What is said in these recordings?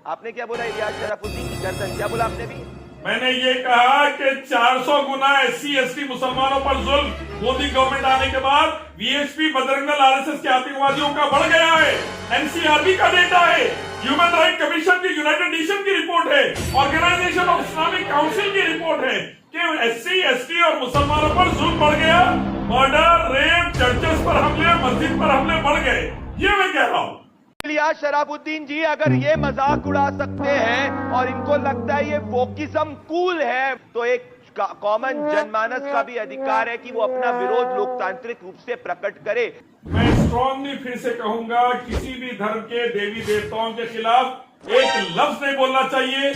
आपने क्या बोला इलियास शराफुद्दीन की गर्दन, क्या बोला आपने भी? मैंने ये कहा कि 400 गुना एससी एसटी मुसलमानों पर जुल्म मोदी गवर्नमेंट आने के बाद वीएचपी बजरंग दल आरएसएस के आतंकवादियों का बढ़ गया है। एनसीआरबी का डेटा है, ह्यूमन राइट कमीशन की, यूनाइटेड नेशन की रिपोर्ट है, ऑर्गेनाइजेशन ऑफ इस्लामिक काउंसिल की रिपोर्ट है कि एससी एसटी और मुसलमानों पर जुल्म बढ़ गया। मर्डर, रेप, चर्चेस पर हमले, मस्जिद पर हमले बढ़ गए। ये मैं कह रहा हूँ। इलियास शराफुद्दीन जी, अगर ये मजाक उड़ा सकते हैं और इनको लगता है ये वोकिज्म कूल है, तो एक कॉमन जनमानस का भी अधिकार है कि वो अपना विरोध लोकतांत्रिक रूप से प्रकट करे। मैं स्ट्रांगली फिर से कहूंगा, किसी भी धर्म के देवी देवताओं के खिलाफ एक लफ्ज नहीं बोलना चाहिए,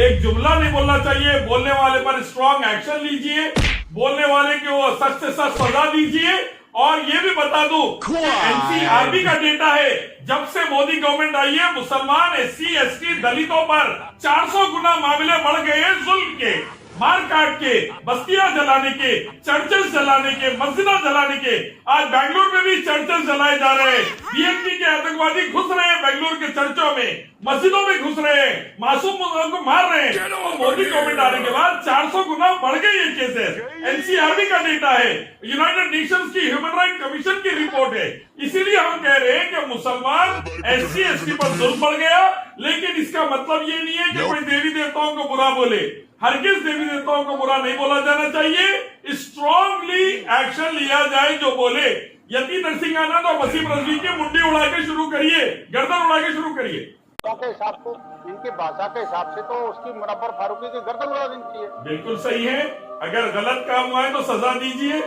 एक जुमला नहीं बोलना चाहिए। बोलने वाले पर स्ट्रांग एक्शन लीजिए, बोलने वाले को सख्त से सख्त सजा दीजिए। और ये भी बता दूं, एनसीआरबी का डेटा है, जब से मोदी गवर्नमेंट आई है मुसलमान, एससी एसटी, दलितों पर 400 गुना मामले बढ़ गए हैं जुल्म के, मार काट के, बस्तियां जलाने के, चर्चेस जलाने के, मस्जिदा जलाने के। आज बेंगलुरु में भी चर्चेस जलाए जा रहे हैं। बीएनपी के आतंकवादी घुस रहे हैं बेंगलुरु के चर्चों में, मस्जिदों में घुस रहे हैं, मासूम मुसलमानों को मार रहे हैं। और मोदी गवर्नमेंट आने के बाद 400 गुना बढ़ गए ये केसेस। एनसीआरबी का डेटा है, यूनाइटेड नेशंस की ह्यूमन राइट कमीशन की रिपोर्ट है। इसीलिए हम कह रहे हैं कि मुसलमान, एससी एसटी पर जुल्म बढ़ गया, लेकिन इसका मतलब ये नहीं है कि कोई देवी देवताओं को बुरा बोले। हरगिज देवी देवताओं को बुरा नहीं बोला जाना चाहिए। स्ट्रांगली एक्शन लिया जाए जो बोले। यति नरसिंह आनंद और वसीम रजवी की मुंडी उड़ा के शुरू करिए, गर्दन उड़ा के शुरू करिए। के हिसाब को, इनकी भाषा के हिसाब से तो उसकी मुनव्वर फारूकी की गर्दन उड़ा देनी चाहिए। बिल्कुल सही है, अगर गलत काम हुआ है तो सजा दीजिए।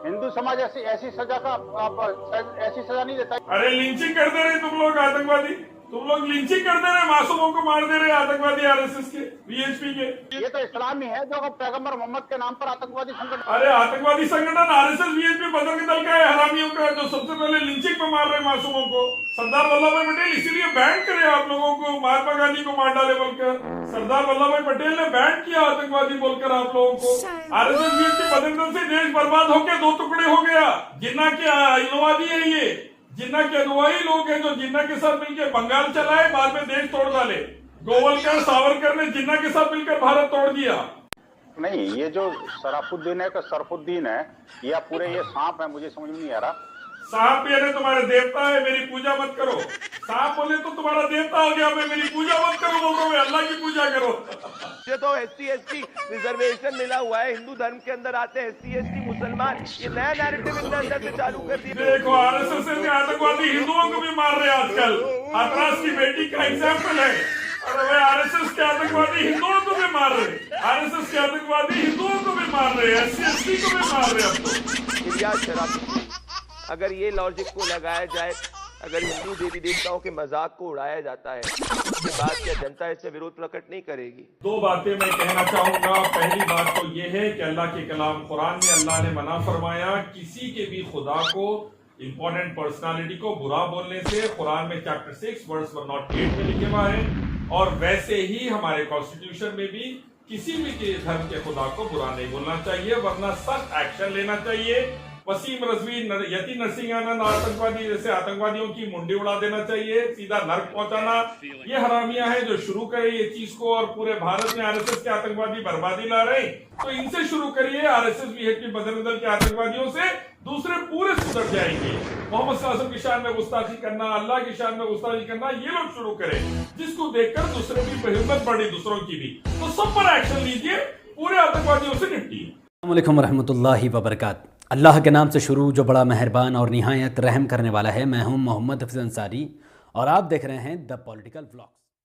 हिंदू समाज ऐसी सजा का ऐसी सजा नहीं देता। अरे लिंचिंग कर दे रहे तुम लोग आतंकवादी, तुम लोग लिंचिंग कर दे रहे, मासूमों को मार दे रहे आतंकवादी आरएसएस के, वीएचपी के। ये तो इस्लाम ही है जो पैगंबर मोहम्मद के नाम पर आतंकवादी संगठन। अरे आतंकवादी संगठन आरएसएस वीएचपी बजरंग दल का है, हरामियों का, जो सबसे पहले लिंचिंग में मार रहे मासूमों को। सरदार वल्लभ भाई पटेल इसीलिए बैन करे आप लोगों को, महात्मा गांधी को मार डाले बोलकर सरदार वल्लभ भाई पटेल ने बैन किया आतंकवादी बोलकर आप लोगों को। आरएसएस वीएचपी बजरंग दल से देश बर्बाद होकर दो टुकड़े हो गया। जिन्ना के अनुवादी है ये, जिन्ना के अनुयायी लोग हैं जो जिन्ना के साथ मिलकर बंगाल चलाए, बाद में देश तोड़ डाले। गोवलकर, सावरकर ने जिन्ना के साथ मिलकर भारत तोड़ दिया। नहीं, ये जो शराफुद्दीन है, सरफुद्दीन है, या पूरे ये सांप है, मुझे समझ में नहीं आ रहा। सांप यानी तुम्हारे देवता है, मेरी पूजा मत करो। सांप बोले तो तुम्हारा देवता हो गया, मैं मेरी पूजा मत करो बोल रहा हूँ, अल्लाह की पूजा करो। ये तो एससी एसटी रिजर्वेशन मिला हुआ है, हिंदू धर्म के अंदर आते हैं एससी एसटी मुसलमान, ये नया नैरेटिव इनके अंदर से चालू कर दिया। देखो आरएसएस के आतंकवादी हिंदुओं को भी मार रहे हैं आजकल। हाथरस की बेटी का एग्जाम्पल है। अरे भाई आरएसएस के आतंकवादी हिंदुओं को भी मार रहे, आरएसएस के आतंकवादी हिंदुओं को भी मार रहे, एससी एसटी को भी मार रहे। अब तो इलियास शराफुद्दीन, अगर ये लॉजिक को लगाया जाए, अगर हिंदू देवी देवताओं के मजाक को उड़ाया जाता है, उसके बाद क्या जनता इससे विरोध प्रकट नहीं करेगी? दो बातें मैं कहना चाहूंगा। पहली बात तो ये है कि अल्लाह के कलाम कुरान में अल्लाह ने मना फरमाया किसी के भी खुदा को, इंपॉर्टेंट पर्सनालिटी को बुरा बोलने से। कुरान में चैप्टर 6 वर्स नंबर 8 में लिखे हुआ है। और वैसे ही हमारे कॉन्स्टिट्यूशन में भी किसी भी धर्म के खुदा को बुरा नहीं बोलना चाहिए, वरना सख्त एक्शन लेना चाहिए। वसीम रजवी, यति नरसिंह आनंद आतंकवादी जैसे आतंकवादियों की मुंडी उड़ा देना चाहिए, सीधा नर्क पहुंचाना। ये हरामियां हैं जो शुरू करे ये चीज को, और पूरे भारत में आरएसएस के आतंकवादी बर्बादी ला रहे, तो इनसे शुरू करिए। आरएसएस वीएचपी बजरंग दल के आतंकवादियों से दूसरे पूरे सुधर जाएंगे। मोहम्मद सल्लल्लाहु अलैहि वसल्लम की शान में गुस्ताखी करना, अल्लाह की शान में गुस्ताखी करना, ये लोग शुरू करें, जिसको देखकर दूसरे की हिम्मत बढ़ी, दूसरों की भी। तो सब पर एक्शन लीजिए, पूरे आतंकवादियों से निपटिए। अस्सलाम वालेकुम रहमतुल्लाहि व बरकातहू। अल्लाह के नाम से शुरू जो बड़ा मेहरबान और निहायत रहम करने वाला है। मैं हूं मोहम्मद हफीज़ अंसारी और आप देख रहे हैं द पॉलिटिकल व्लॉग्स।